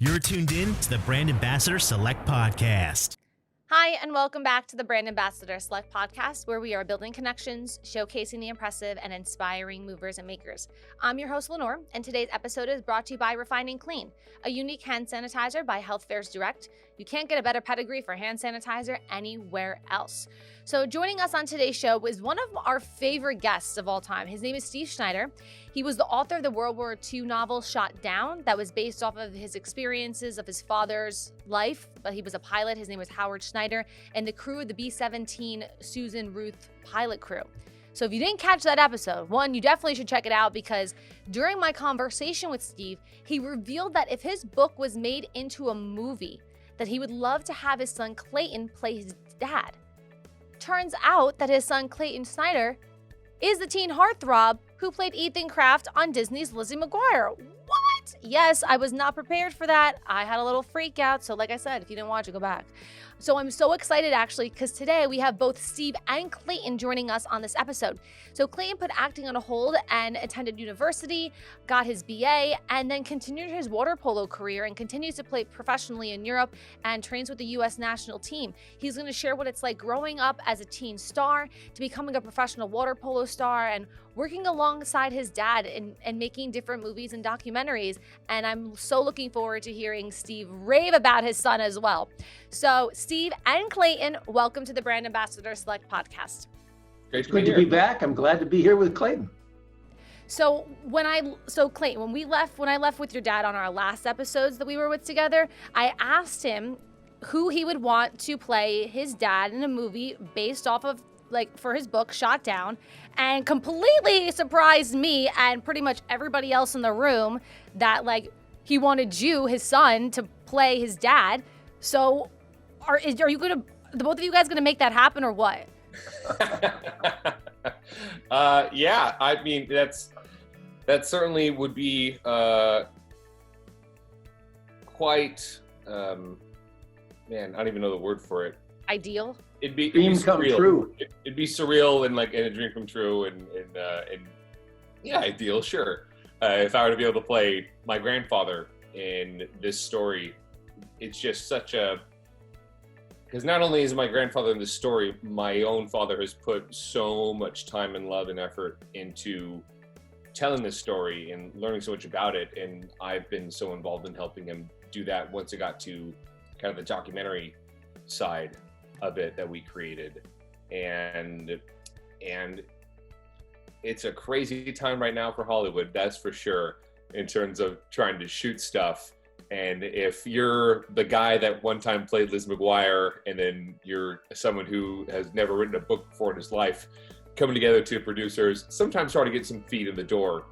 You're tuned in to the Brand Ambassador Select Podcast. Hi, and welcome back to the Brand Ambassador Select Podcast, where we are building connections, showcasing the impressive, and inspiring movers and makers. I'm your host, Lenore, and today's episode is brought to you by Refining Clean, a unique hand sanitizer by Health Fairs Direct. You can't get a better pedigree for hand sanitizer anywhere else. So joining us on today's show is one of our favorite guests of all time. His name is Steve Snyder. He was the author of the World War II novel Shot Down that was based off of his experiences of his father's life, but he was a pilot. His name was Howard Schneider, and the crew of the B-17 Susan Ruth pilot crew. So if you didn't catch that episode, one, you definitely should check it out, because during my conversation with Steve, he revealed that if his book was made into a movie, that he would love to have his son Clayton play his dad. Turns out that his son Clayton Snyder is the teen heartthrob who played Ethan Kraft on Disney's Lizzie McGuire. What? Yes, I was not prepared for that. I had a little freak out. So like I said, if you didn't watch it, go back. So I'm so excited actually, because today we have both Steve and Clayton joining us on this episode. So Clayton put acting on a hold and attended university, got his BA, and then continued his water polo career and continues to play professionally in Europe and trains with the US national team. He's going to share what it's like growing up as a teen star to becoming a professional water polo star and working alongside his dad and making different movies and documentaries. And I'm so looking forward to hearing Steve rave about his son as well. So Steve and Clayton, welcome to the Brand Ambassador Select Podcast. It's good to be back. I'm glad to be here with Clayton. So Clayton, when I left with your dad on our last episodes that we were with together, I asked him who he would want to play his dad in a movie based off of, like, for his book Shot Down, and completely surprised me and pretty much everybody else in the room that, like, he wanted you, his son, to play his dad. So are you gonna, the both of you guys, gonna make that happen or what? Yeah, I mean, that certainly would be quite man, I don't even know the word for it. Ideal. It'd be Dream come surreal. true. It'd be surreal and like a dream come true and yeah, ideal, sure. If I were to be able to play my grandfather in this story, it's just such a, because not only is my grandfather in this story, my own father has put so much time and love and effort into telling this story and learning so much about it, and I've been so involved in helping him do that once it got to kind of the documentary side of it that we created. And it's a crazy time right now for Hollywood, that's for sure, in terms of trying to shoot stuff. And if you're the guy that one time played Liz McGuire, and then you're someone who has never written a book before in his life, coming together to producers, sometimes try to get some feet in the door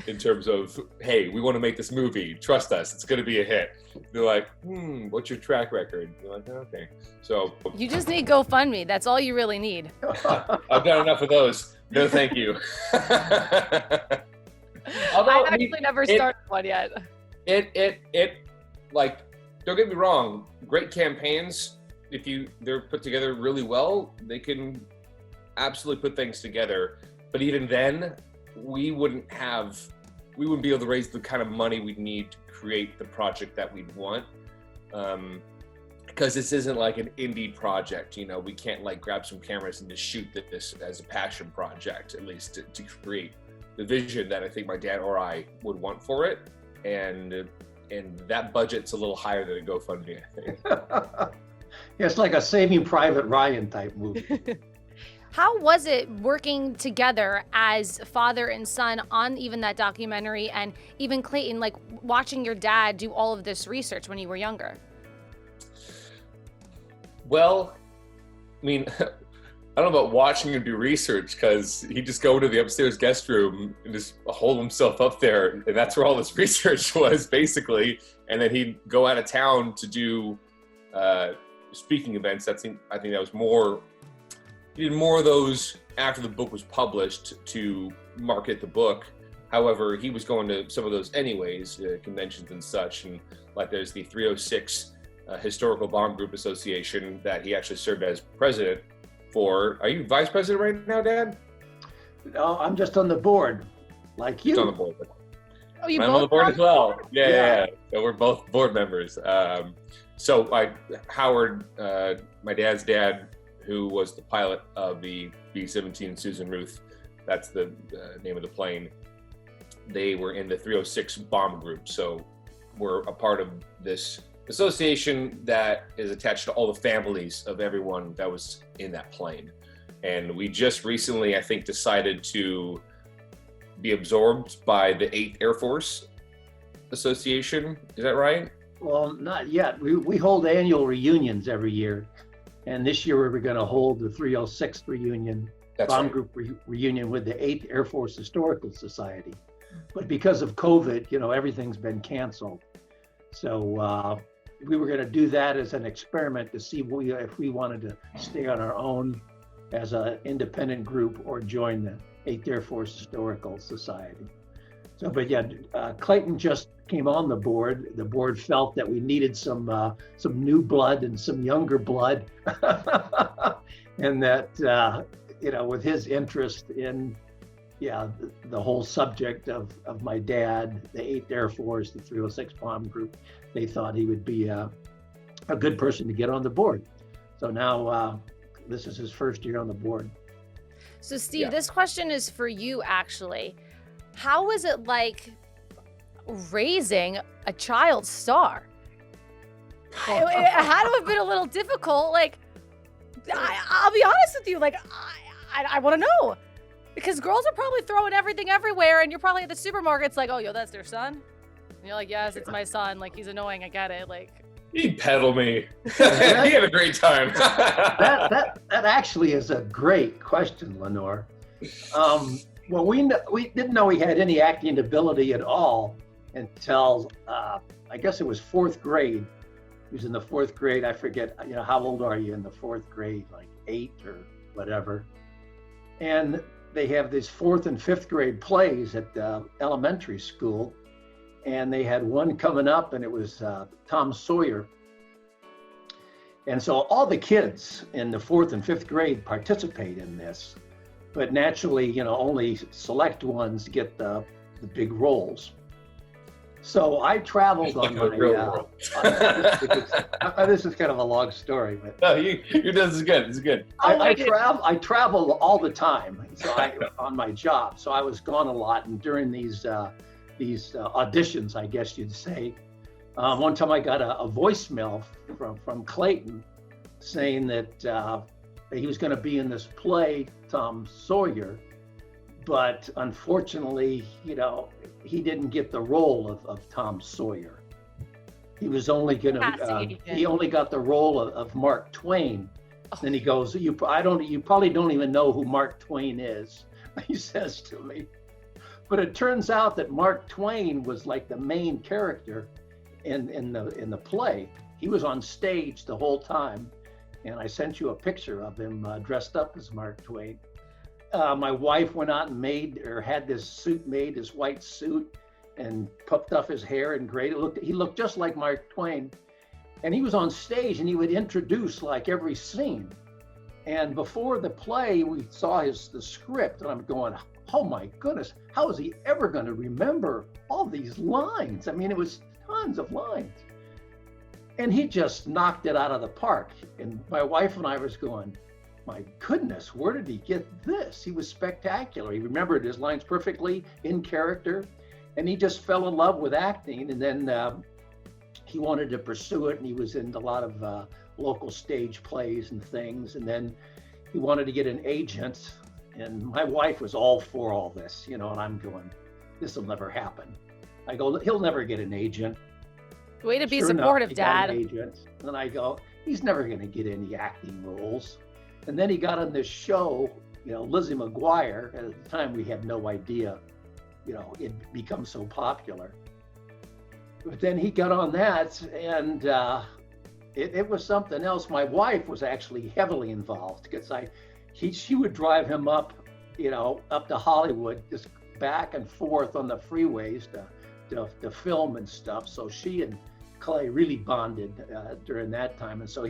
in terms of, hey, we want to make this movie, trust us, it's going to be a hit. They're like, what's your track record? You're like, okay. So You just need GoFundMe. That's all you really need. I've done enough of those. No, thank you. Although, I've actually never started one yet. It like, don't get me wrong, great campaigns, if they're put together really well, they can absolutely put things together. But even then, we wouldn't be able to raise the kind of money we'd need to create the project that we'd want. Because this isn't like an indie project, you know, we can't like grab some cameras and just shoot this as a passion project, at least to create the vision that I think my dad or I would want for it. And that budget's a little higher than a GoFundMe, I think. Yeah, it's like a Saving Private Ryan type movie. How was it working together as father and son on even that documentary, and even Clayton, like watching your dad do all of this research when you were younger? Well, I mean, I don't know about watching him do research, because he'd just go into the upstairs guest room and just hold himself up there, and that's where all this research was, basically. And then he'd go out of town to do speaking events. I think that was more. He did more of those after the book was published to market the book. However, he was going to some of those anyways, conventions and such. And like there's the 306 Historical Bomb Group Association that he actually served as president for. Are you vice president right now, Dad? No, I'm just on the board, like you. He's on the board. Oh, you I'm both on the board come? as well. Yeah. So we're both board members. Howard, my dad's dad, who was the pilot of the B-17 Susan Ruth, that's the name of the plane. They were in the 306 bomb group. So we're a part of this association that is attached to all the families of everyone that was in that plane. And we just recently, I think, decided to be absorbed by the 8th Air Force Association. Is that right? Well, not yet. We hold annual reunions every year. And this year we were going to hold the 306th reunion, That's bomb right. group reunion with the 8th Air Force Historical Society. But because of COVID, everything's been canceled. So we were going to do that as an experiment to see if we wanted to stay on our own as an independent group or join the 8th Air Force Historical Society. So, but yeah, Clayton just came on the board. The board felt that we needed some new blood and some younger blood, and that with his interest in the whole subject of my dad, the 8th Air Force, the 306 bomb group, they thought he would be a good person to get on the board. So now this is his first year on the board. So Steve, this question is for you actually. How is it like raising a child star? It had to have been a little difficult. Like, I'll be honest with you. Like, I want to know, because girls are probably throwing everything everywhere, and you're probably at the supermarket. It's like, oh, yo, that's their son. And you're like, yes, it's my son. Like, he's annoying. I get it. Like, He'd pedal me. He had a great time. that actually is a great question, Lenore. Well, we didn't know he had any acting ability at all until I guess it was 4th grade. He was in the 4th grade. I forget, how old are you in the 4th grade? Like 8 or whatever. And they have these 4th and 5th grade plays at the elementary school. And they had one coming up, and it was Tom Sawyer. And so all the kids in the 4th and 5th grade participate in this. But naturally, only select ones get the big roles. So I traveled on my. This is kind of a long story, but no, this is good. This is good. I travel all the time. So on my job. So I was gone a lot, and during these auditions, I guess you'd say, one time I got a voicemail from Clayton saying that he was going to be in this play, Tom Sawyer, but unfortunately, he didn't get the role of Tom Sawyer. He was only going to, he only got the role of Mark Twain. Oh. Then he goes, you probably don't even know who Mark Twain is, he says to me. But it turns out that Mark Twain was like the main character in the play. He was on stage the whole time. And I sent you a picture of him dressed up as Mark Twain. My wife went out and had this suit made, his white suit, and puffed up his hair and gray. He looked just like Mark Twain. And he was on stage, and he would introduce like every scene. And before the play, we saw the script, and I'm going, oh my goodness, how is he ever going to remember all these lines? I mean, it was tons of lines. And he just knocked it out of the park. And my wife and I was going, my goodness, where did he get this? He was spectacular. He remembered his lines perfectly, in character, and he just fell in love with acting. And then he wanted to pursue it, and he was in a lot of local stage plays and things. And then he wanted to get an agent. And my wife was all for all this, and I'm going, this will never happen. I go, he'll never get an agent. Way to be supportive, Dad. And I go, he's never going to get any acting roles. And then he got on this show, Lizzie McGuire. At the time, we had no idea, it become so popular. But then he got on that, and it was something else. My wife was actually heavily involved because she would drive him up, up to Hollywood, just back and forth on the freeways to film and stuff. So she and Clay really bonded during that time. And so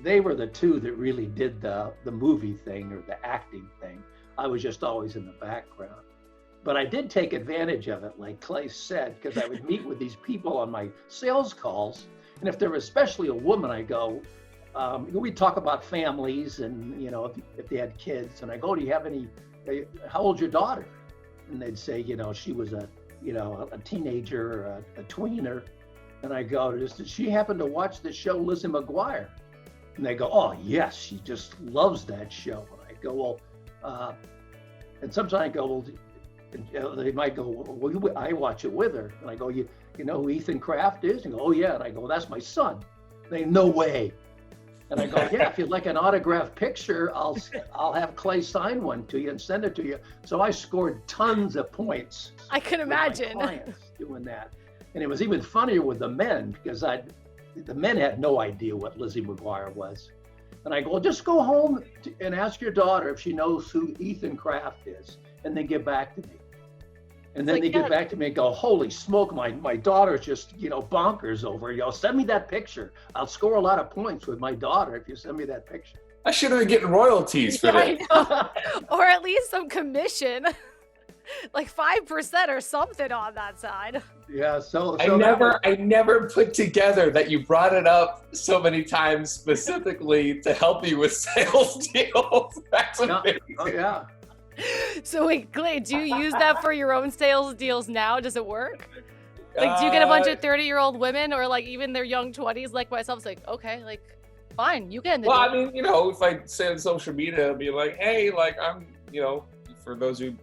they were the two that really did the movie thing or the acting thing. I was just always in the background. But I did take advantage of it, like Clay said, because I would meet with these people on my sales calls. And if they're especially a woman, I go, we talk about families and, if they had kids. And I go, do you have any, how old's your daughter? And they'd say, she was a teenager, or a tweener. And I go, did she happen to watch the show Lizzie McGuire? And they go, oh, yes, she just loves that show. And I go, well, and sometimes I go, well, they might go, well, I watch it with her. And I go, you know who Ethan Kraft is? And go, oh, yeah. And I go, that's my son. They, no way. And I go, yeah, if you'd like an autographed picture, I'll have Clay sign one to you and send it to you. So I scored tons of points. I can imagine. With my clients doing that. And it was even funnier with the men, because the men had no idea what Lizzie McGuire was. And I go, well, just go home and ask your daughter if she knows who Ethan Kraft is, and then get back to me. And then they get back to me and go, holy smoke, my daughter's just, bonkers over. Send me that picture. I'll score a lot of points with my daughter if you send me that picture. I should have been getting royalties for that. Or at least some commission, like 5% or something on that side. Yeah, so I never put together that you brought it up so many times specifically to help you with sales deals. That's amazing. Oh, yeah. So wait, Clay, do you use that for your own sales deals now? Does it work? Like, do you get a bunch of 30-year-old women, or like even their young 20s like myself? It's like, okay, like, fine, you get in the deal. I mean, if I say on social media, I'll be like, hey, like, I'm, for those who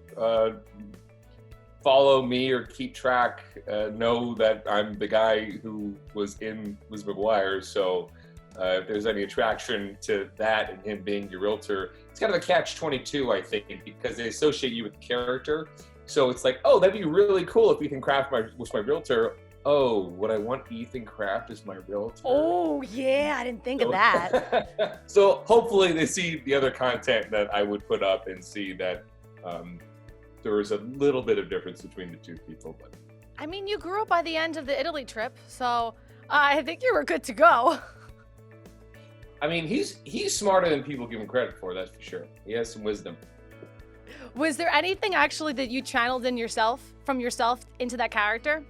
follow me or keep track, know that I'm the guy who was in Liz McGuire. So if there's any attraction to that and him being your realtor, it's kind of a catch-22, I think, because they associate you with the character. So it's like, oh, that'd be really cool if Ethan Kraft was my realtor. Oh, would I want Ethan Kraft as my realtor? Oh, yeah, I didn't think of that. So hopefully they see the other content that I would put up and see that there was a little bit of difference between the two people. But I mean, you grew up by the end of the Italy trip, so I think you were good to go. I mean, he's smarter than people give him credit for, that's for sure. He has some wisdom. Was there anything actually that you channeled from yourself into that character?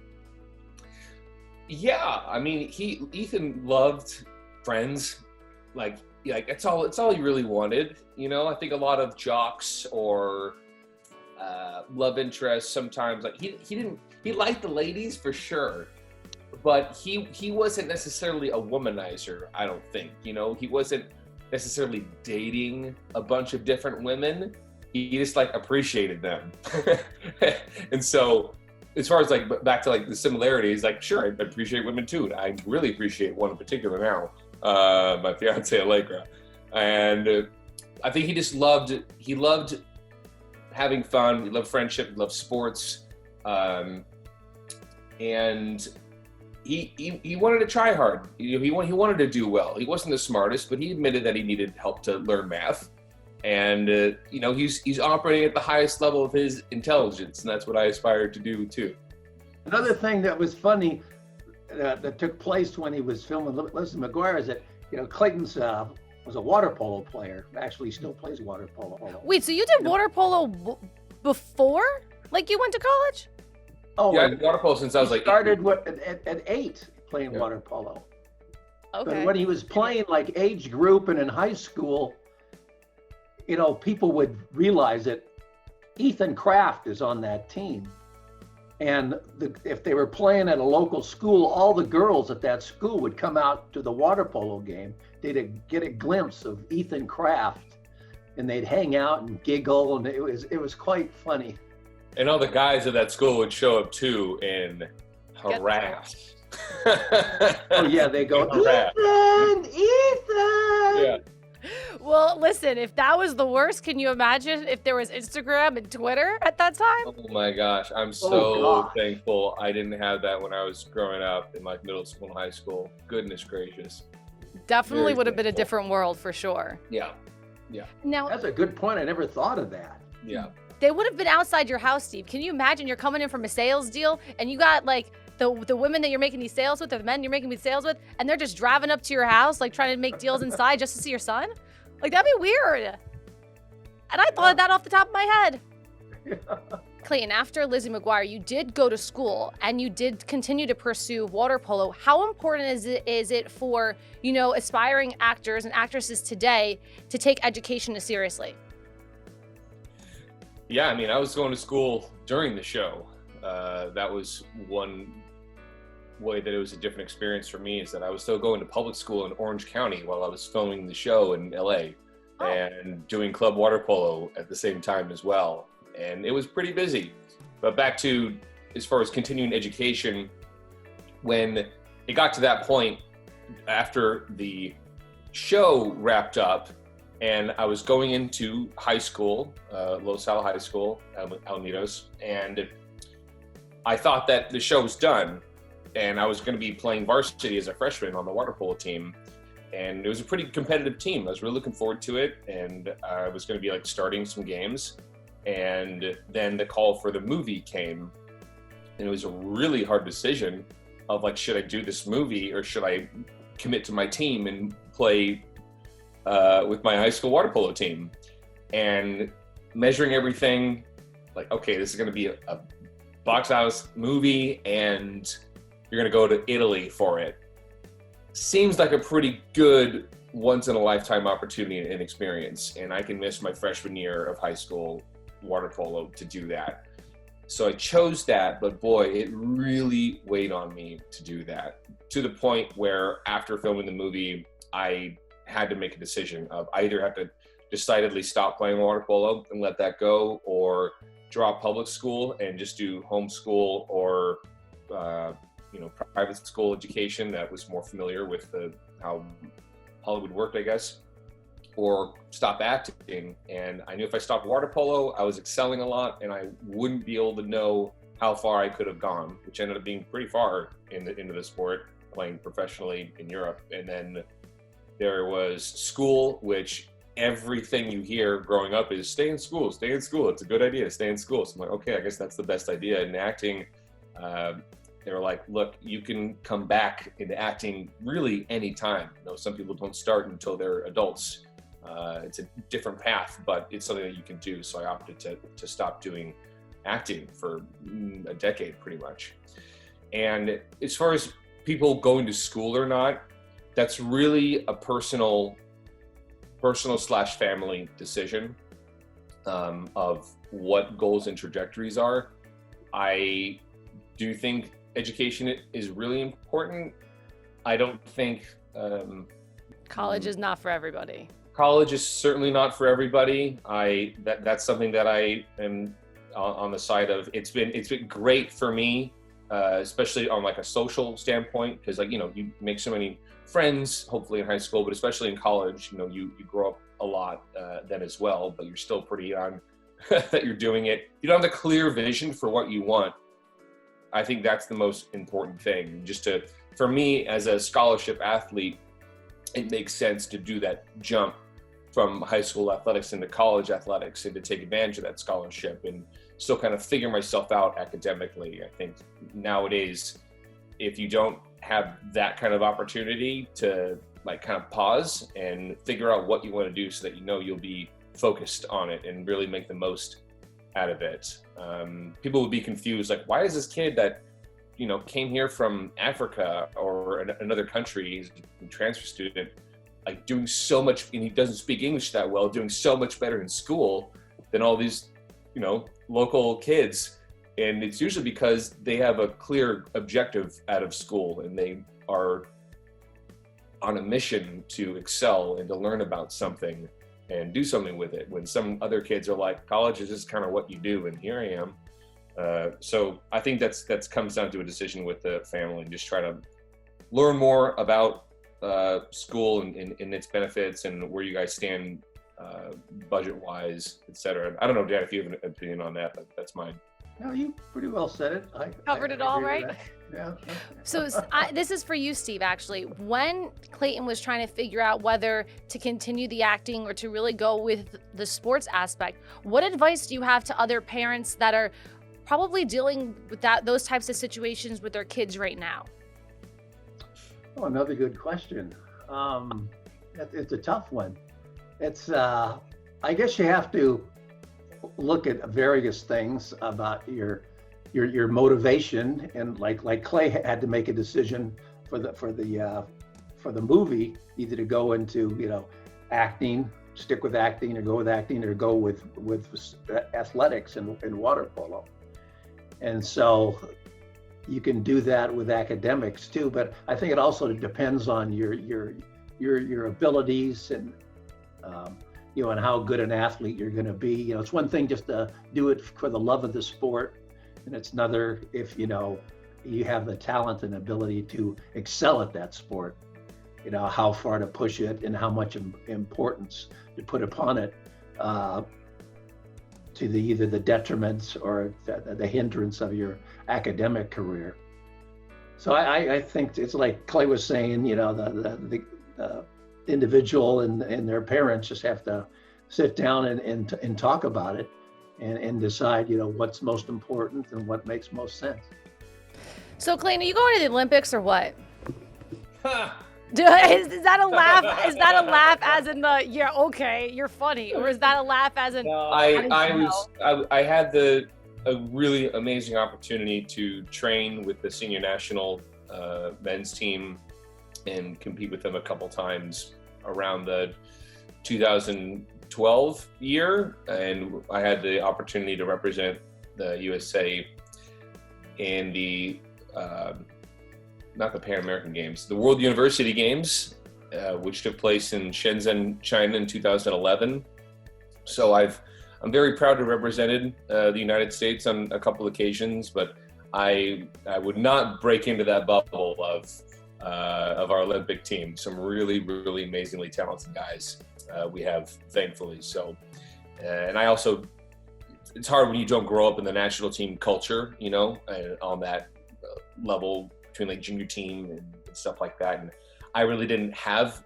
Yeah, I mean, Ethan loved Friends, like it's all he really wanted. I think a lot of jocks or love interests sometimes, like he liked the ladies for sure. But he wasn't necessarily a womanizer, I don't think. He wasn't necessarily dating a bunch of different women. He just appreciated them. And so as far as back to the similarities, sure, I appreciate women too. I really appreciate one in particular now, my fiance Allegra. And I think he just loved having fun. He loved friendship, he loved sports. And he wanted to try hard. He wanted to do well. He wasn't the smartest, but he admitted that he needed help to learn math. And he's operating at the highest level of his intelligence, and that's what I aspire to do too. Another thing that was funny that took place when he was filming Lizzie McGuire is that Clayton was a water polo player. Actually, he still plays water polo. Wait, so you did water polo before? Like you went to college? Oh, yeah, water polo since I was started at 8 playing water polo. Okay. But when he was playing age group and in high school, people would realize that Ethan Kraft is on that team. And if they were playing at a local school, all the girls at that school would come out to the water polo game. They'd get a glimpse of Ethan Kraft, and they'd hang out and giggle, and it was quite funny. And all the guys at that school would show up too and harass. Oh yeah, they go, Ethan! Yeah. Well, listen, if that was the worst, can you imagine if there was Instagram and Twitter at that time? Oh my gosh, I'm so thankful I didn't have that when I was growing up in middle school and high school. Goodness gracious. Definitely would have been a different world for sure. Yeah. Now, that's a good point. I never thought of that. Yeah. They would have been outside your house, Steve. Can you imagine you're coming in from a sales deal and you got the women that you're making these sales with, or the men you're making these sales with, and they're just driving up to your house, trying to make deals inside just to see your son? That'd be weird. And I thought of that off the top of my head. Clayton, after Lizzie McGuire, you did go to school and you did continue to pursue water polo. How important is it for, aspiring actors and actresses today to take education seriously? Yeah, I mean, I was going to school during the show. That was one way that it was a different experience for me, is that I was still going to public school in Orange County while I was filming the show in LA and doing club water polo at the same time as well. And it was pretty busy. But back to, as far as continuing education, when it got to that point after the show wrapped up and I was going into high school, Los Al High School, Alamitos, and I thought that the show was done and I was going to be playing varsity as a freshman on the water polo team. And it was a pretty competitive team. I was really looking forward to it. And I was going to be like starting some games. And then the call for the movie came, and it was a really hard decision of like, should I do this movie or should I commit to my team and play with my high school water polo team? And measuring everything, like, okay, this is going to be a box office movie and you're going to go to Italy for it. Seems like a pretty good once in a lifetime opportunity and experience. And I can miss my freshman year of high school water polo to do that. So I chose that, but boy, it really weighed on me to do that, to the point where after filming the movie, I had to make a decision of I either have to decidedly stop playing water polo and let that go, or drop public school and just do homeschool or private school education that was more familiar with how Hollywood worked, I guess, or stop acting. And I knew if I stopped water polo, I was excelling a lot and I wouldn't be able to know how far I could have gone, which ended up being pretty far into the sport, playing professionally in Europe. And then there was school, which everything you hear growing up is stay in school. It's a good idea, stay in school. So I'm like, okay, I guess that's the best idea. And acting, they were like, look, you can come back into acting really anytime. Some people don't start until they're adults. It's a different path, but it's something that you can do. So I opted to stop doing acting for a decade, pretty much. And as far as people going to school or not, that's really a personal / family decision of what goals and trajectories are. I do think education is really important. I don't think college is not for everybody. College is certainly not for everybody. That's something that I am on the side of. It's been great for me, especially on like a social standpoint, because you make so many friends, hopefully in high school, but especially in college, you grow up a lot then as well, but you're still pretty young that you're doing it. You don't have the clear vision for what you want. I think that's the most important thing. For me as a scholarship athlete, it makes sense to do that jump from high school athletics into college athletics and to take advantage of that scholarship and still kind of figure myself out academically. I think nowadays, if you don't have that kind of opportunity to like kind of pause and figure out what you want to do so that you'll be focused on it and really make the most out of it. People would be confused, like, why is this kid that came here from Africa or another country, he's a transfer student, like doing so much, and he doesn't speak English that well, doing so much better in school than all these local kids? And it's usually because they have a clear objective out of school and they are on a mission to excel and to learn about something and do something with it, when some other kids are like, college is just kind of what you do, and here I am. So I think that's comes down to a decision with the family, and just try to learn more about school and its benefits and where you guys stand budget-wise, etc. I don't know, Dan, if you have an opinion on that, but that's mine. No, you pretty well said it. Covered it all, right? Yeah. So this is for you, Steve, actually. When Clayton was trying to figure out whether to continue the acting or to really go with the sports aspect, what advice do you have to other parents that are probably dealing with those types of situations with their kids right now? Oh, another good question. It's a tough one. It's, I guess you have to look at various things about your motivation, and like Clay had to make a decision for the movie, either to go into acting, stick with acting, or go with athletics and water polo. And so you can do that with academics too, but I think it also depends on your abilities and and how good an athlete you're going to be. It's one thing just to do it for the love of the sport, and it's another if you have the talent and ability to excel at that sport. How far to push it and how much importance to put upon it, to either the detriments or the hindrance of your academic career. So I think it's like Clay was saying, the individual and their parents just have to sit down and talk about it and decide, what's most important and what makes most sense. So Clayton, are you going to the Olympics or what? Is that a laugh? Is that a laugh as in the okay, you're funny, or is that a laugh as in? No, I had a really amazing opportunity to train with the senior national men's team and compete with them a couple times around the 2012 year, and I had the opportunity to represent the USA in the not the Pan American Games, the World University Games, which took place in Shenzhen, China in 2011. So I'm very proud to have represented the United States on a couple occasions, but I would not break into that bubble of our Olympic team. Some really, really amazingly talented guys we have, thankfully. So, and I also, it's hard when you don't grow up in the national team culture, on that level between like junior team and stuff like that. And I really didn't have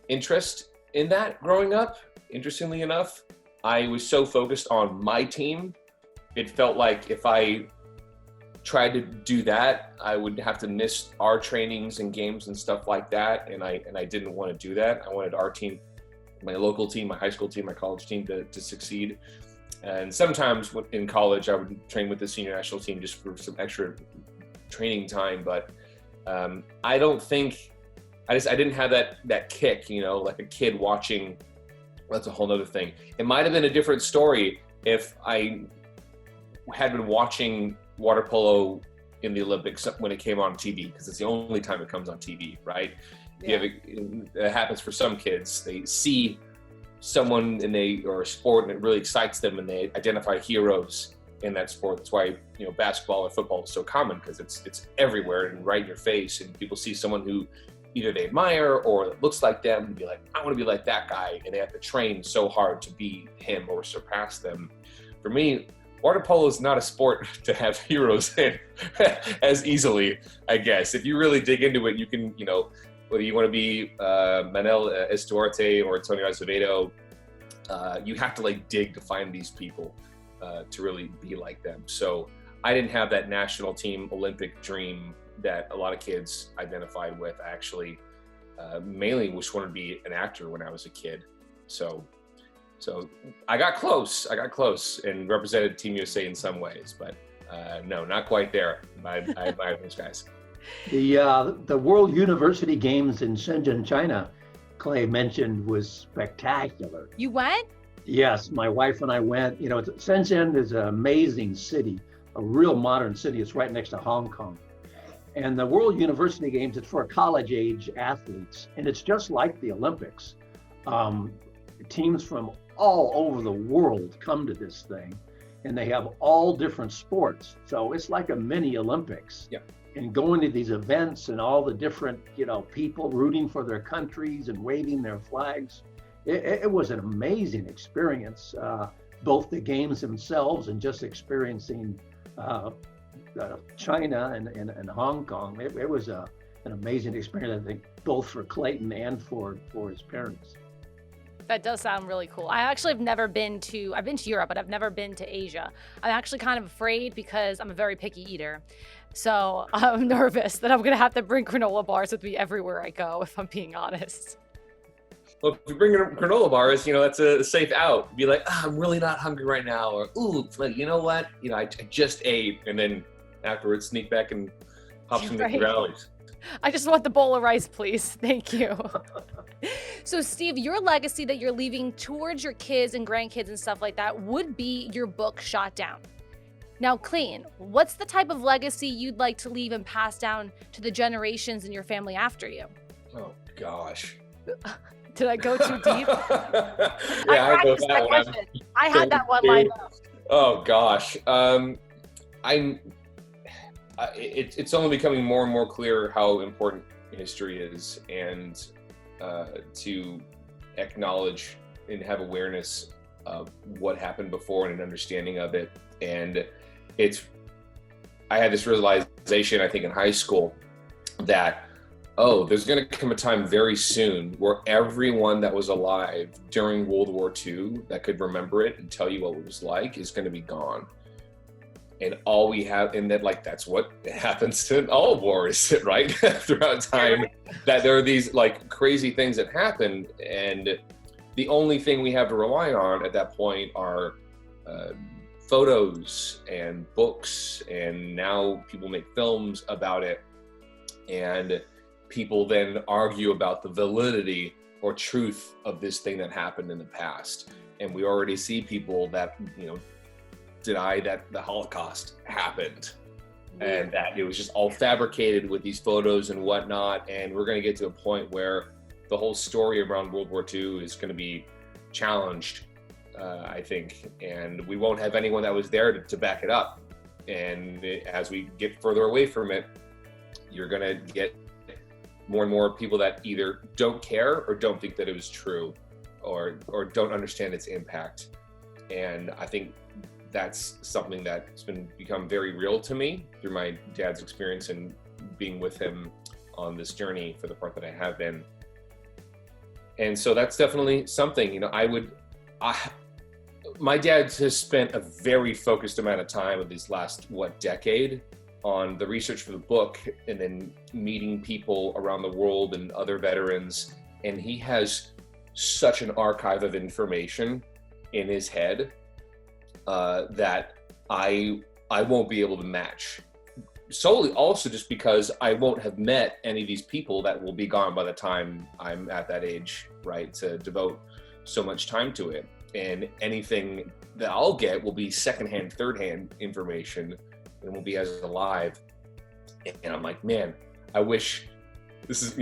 interest in that growing up. Interestingly enough, I was so focused on my team. It felt like if I tried to do that, I would have to miss our trainings and games and stuff like that. And I didn't want to do that. I wanted our team, my local team, my high school team, my college team to succeed. And sometimes in college, I would train with the senior national team just for some extra training time. But I don't think, I didn't have that kick, like a kid watching. That's a whole nother thing. It might have been a different story if I had been watching water polo in the Olympics when it came on TV, because it's the only time it comes on TV, right? Yeah. It happens for some kids. They see someone or a sport and it really excites them, and they identify heroes in that sport. That's why basketball or football is so common, because it's everywhere and right in your face, and people see someone who either they admire or looks like them and be like, I want to be like that guy, and they have to train so hard to be him or surpass them. For me, water polo is not a sport to have heroes in as easily, I guess. If you really dig into it, you can, whether you want to be Manuel Estuarte or Antonio Azevedo, you have to dig to find these people to really be like them. So I didn't have that national team Olympic dream that a lot of kids identified with. I actually mainly just wanted to be an actor when I was a kid. So I got close and represented Team USA in some ways, but no, not quite there. I admire those guys. The World University Games in Shenzhen, China, Clay mentioned, was spectacular. You went? Yes, my wife and I went. Shenzhen is an amazing city, a real modern city. It's right next to Hong Kong. And the World University Games, it's for college-age athletes, and it's just like the Olympics. Teams from all over the world come to this thing, and they have all different sports. So it's like a mini Olympics. Yeah. And going to these events and all the different, people rooting for their countries and waving their flags. It was an amazing experience, both the games themselves and just experiencing China and Hong Kong. It was an amazing experience, I think, both for Clayton and for his parents. That does sound really cool. I actually have never been to, I've been to Europe, but I've never been to Asia. I'm actually kind of afraid because I'm a very picky eater. So I'm nervous that I'm going to have to bring granola bars with me everywhere I go, if I'm being honest. Well, if you bring in granola bars, that's a safe out. Be like, I'm really not hungry right now. Or, ooh, like, you know what? I just ate. And then afterwards, sneak back and pop some Right. rallies. I just want the bowl of rice, please. Thank you. So, Steve, your legacy that you're leaving towards your kids and grandkids and stuff like that would be your book, Shot Down. Now, Clayton, what's the type of legacy you'd like to leave and pass down to the generations in your family after you? Oh, gosh. Did I go too deep? Yeah, I practiced that question. I had that one lined up. Oh, gosh. It's only becoming more and more clear how important history is, and to acknowledge and have awareness of what happened before and an understanding of it. And I had this realization, I think, in high school that, there's going to come a time very soon where everyone that was alive during World War II that could remember it and tell you what it was like is going to be gone. And all we have, and that's what happens to all wars, right? Throughout time, that there are these crazy things that happen, and the only thing we have to rely on at that point are photos and books, and now people make films about it, and people then argue about the validity or truth of this thing that happened in the past. And we already see people that, deny that the Holocaust happened and that it was just all fabricated with these photos and whatnot. And we're going to get to a point where the whole story around World War II is going to be challenged, I think, and we won't have anyone that was there to back it up. And as we get further away from it, you're going to get more and more people that either don't care or don't think that it was true, or don't understand its impact. And I think that's something that's become very real to me through my dad's experience and being with him on this journey for the part that I have been. And so that's definitely something, my dad has spent a very focused amount of time of these last, decade on the research for the book, and then meeting people around the world and other veterans. And he has such an archive of information in his head that I won't be able to match. Solely also just because I won't have met any of these people that will be gone by the time I'm at that age, right, to devote so much time to it. And anything that I'll get will be secondhand, thirdhand information, and will be as alive. And I'm like, man, I wish this is,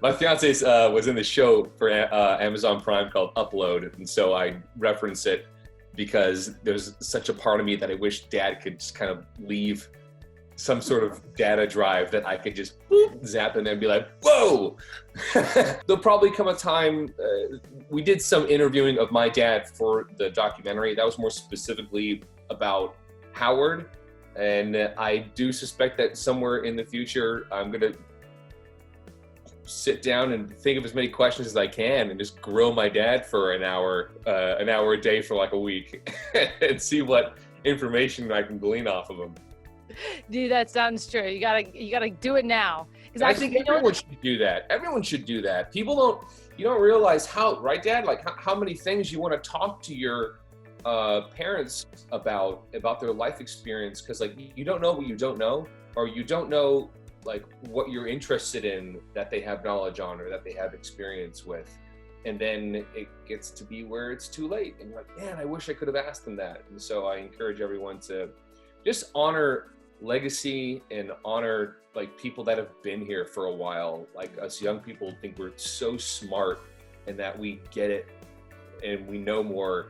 my fiance was in the show for Amazon Prime called Upload. And so I reference it because there's such a part of me that I wish Dad could just kind of leave some sort of data drive that I could just zap in there and be like, whoa. There'll probably come a time, we did some interviewing of my dad for the documentary. That was more specifically about Howard. And I do suspect that somewhere in the future, I'm going to sit down and think of as many questions as I can and just grill my dad for an hour a day for a week and see what information I can glean off of him. Dude, that sounds true. You gotta do it now. Because I think everyone should do that. Everyone should do that. You don't realize how, right, Dad? How many things you want to talk to your parents about their life experience, because you don't know what you don't know, or you don't know what you're interested in that they have knowledge on or that they have experience with. And then it gets to be where it's too late. And you're like, man, I wish I could have asked them that. And so I encourage everyone to just honor legacy and honor people that have been here for a while. Us young people think we're so smart and that we get it and we know more.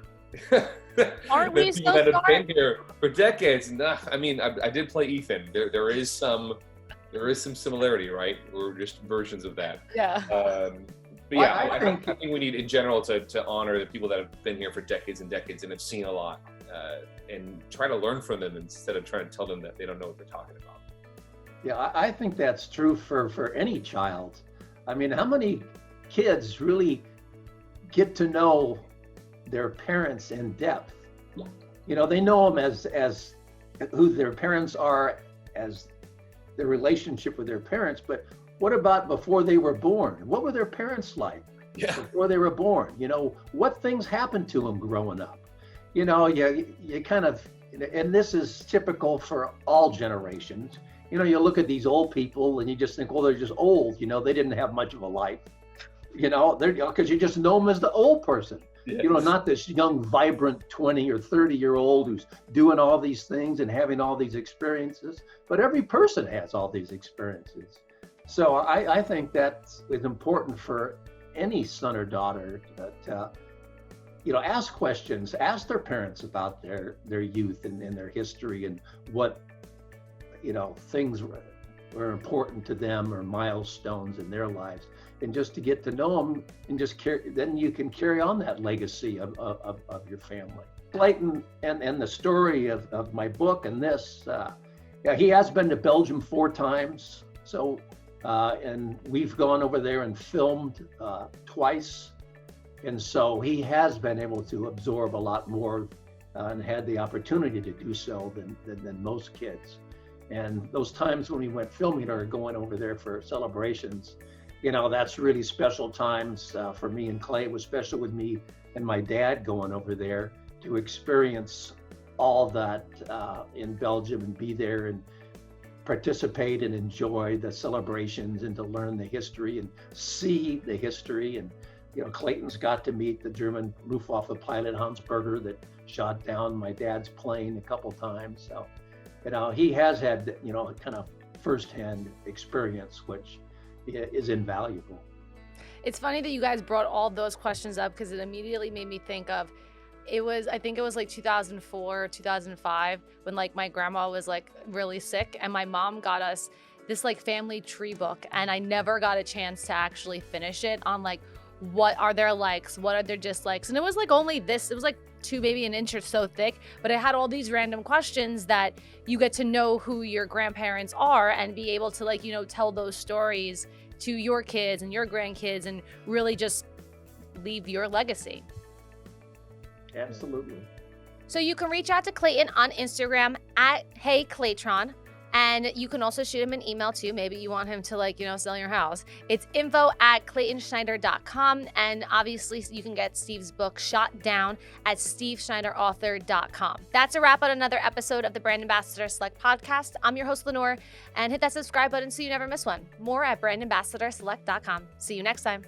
Aren't we so people that have smart? been here for decades. And I did play Ethan. There is some similarity, right? We're just versions of that. Yeah. But yeah, I think we need in general to honor the people that have been here for decades and decades and have seen a lot, and try to learn from them instead of trying to tell them that they don't know what they're talking about. Yeah, I think that's true for any child. I mean, how many kids really get to know their parents in depth? They know them as who their parents are, as their relationship with their parents, but what about before they were born? What were their parents like? Yeah. before they were born. What things happened to them growing up. You kind of, and this is typical for all generations. You look at these old people and you just think, well, they're just old. They didn't have much of a life. Because you just know them as the old person. Yes. Not this young, vibrant 20 or 30-year-old who's doing all these things and having all these experiences. But every person has all these experiences. So I think that is important for any son or daughter to ask questions, ask their parents about their youth and their history and what, things were important to them or milestones in their lives. And just to get to know them and then you can carry on that legacy of your family. Clayton and the story of my book and this, he has been to Belgium 4 times. So, and we've gone over there and filmed twice. And so he has been able to absorb a lot more and had the opportunity to do so than most kids. And those times when we went filming or going over there for celebrations, that's really special times for me and Clay. It was special with me and my dad going over there to experience all that in Belgium and be there and participate and enjoy the celebrations and to learn the history and see the history. And, Clayton's got to meet the German Luftwaffe pilot Hans Berger that shot down my dad's plane a couple times. So, he has had, kind of firsthand experience, which is invaluable. It's funny that you guys brought all those questions up because it immediately made me think of, I think it was like 2004 or 2005 when like my grandma was like really sick and my mom got us this like family tree book and I never got a chance to actually finish it on like, what are their likes? What are their dislikes? And it was like only this, it was like 2, maybe an inch or so thick, but it had all these random questions that you get to know who your grandparents are and be able to like, tell those stories to your kids and your grandkids and really just leave your legacy. Absolutely. So you can reach out to Clayton on Instagram at HeyClaytron. And you can also shoot him an email too. Maybe you want him to sell your house. It's info@claytonsnyder.com. And obviously you can get Steve's book Shot Down at steveschneiderauthor.com. That's a wrap on another episode of the Brand Ambassador Select podcast. I'm your host, Lenore, and hit that subscribe button so you never miss one. More at brandambassadorselect.com. See you next time.